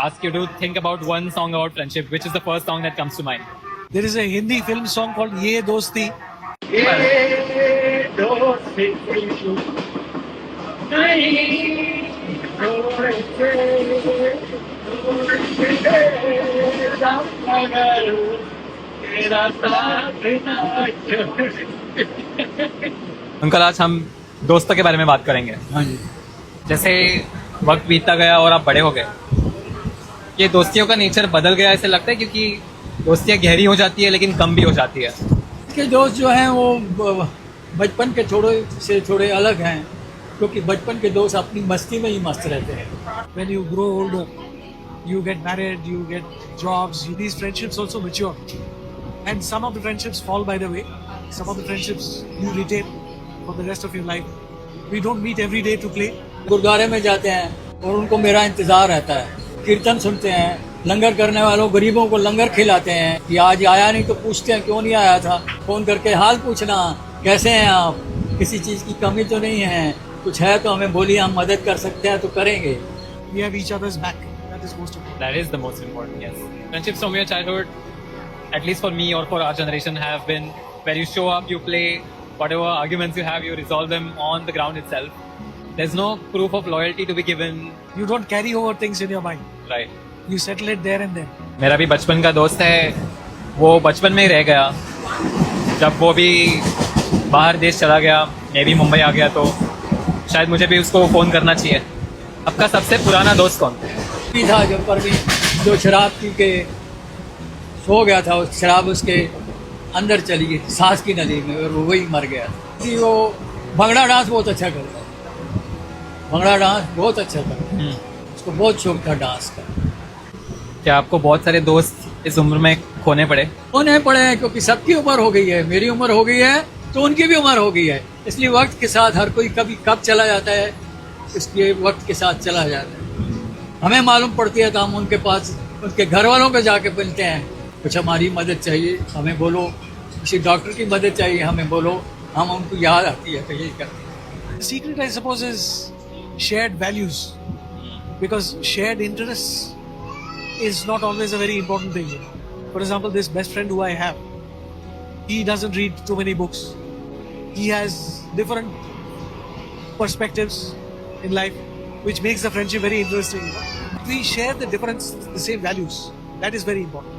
ask you to think about one song about friendship, which is the first song that comes to mind? There is a Hindi film song called Ye Dosti. Uncle, आज हम दोस्तों के बारे में बात करेंगे। हाँ जी। जैसे वक्त बीतता गया और आप बड़े हो गए, ये दोस्तियों का नेचर बदल गया ऐसे लगता है, क्योंकि दोस्तियाँ गहरी हो जाती है लेकिन कम भी हो जाती है। के दोस्त जो हैं वो बचपन के थोड़े अलग हैं, क्योंकि बचपन के दोस्त अपनी मस्ती में ही मस्त रहते हैं। When you grow older, you get married, you get jobs, these friendships also mature. And some of the friendships fall by the way. Some of the friendships you retain for the rest of your life. We don't meet every day to play. गुरुद्वारे में जाते हैं और उनको मेरा इंतजार रहता है। कीर्तन सुनते हैं, लंगर करने वालों गरीबों को लंगर खिलाते हैं कि आज आया नहीं तो पूछते हैं क्यों नहीं आया था। फोन करके हाल पूछना, कैसे हैं आप, किसी चीज़ की कमी तो नहीं है, कुछ है तो हमें बोलिए, हम मदद कर सकते हैं तो करेंगे। We have each other's back. That is most important. That is the most important, yes. Friendships from your childhood, at least for me or for our generation, have been where you show up, you play, whatever arguments you have, you resolve them on the ground itself. There's no proof of loyalty to be given. You don't carry over things in your mind. Right. You settle it there and then. मेरा भी बचपन का दोस्त है, वो बचपन में ही रह गया। जब वो भी बाहर देश चला गया, मैं भी मुंबई आ गया, तो शायद मुझे भी उसको फ़ोन करना चाहिए। आपका सबसे पुराना दोस्त कौन था? जब पर भी जो शराब पी के सो गया था, उस शराब उसके अंदर चली गई सांस की नली में और वही मर गया। कि वो भंगड़ा डांस बहुत अच्छा करता, भंगड़ा डांस बहुत अच्छा था, उसको बहुत शौक था डांस का। क्या आपको बहुत सारे दोस्त इस उम्र में खोने पड़े? खोने पड़े हैं, क्योंकि सबकी उम्र हो गई है, मेरी उम्र हो गई है तो उनकी भी उम्र हो गई है, इसलिए वक्त के साथ हर कोई कभी कब चला जाता है, इसलिए वक्त के साथ चला जाता है। हमें मालूम पड़ती है तो हम उनके पास, उनके घर वालों को जाके मिलते हैं, कुछ हमारी मदद चाहिए हमें बोलो, किसी डॉक्टर की मदद चाहिए हमें बोलो, हम उनको याद आती है तो यही करते हैं। Secret I suppose is shared values, because shared interests is not always a very important thing. For example, this best friend who I have, he doesn't read too many books. He has different perspectives in life, which makes the friendship very interesting. We share the same values. That is very important.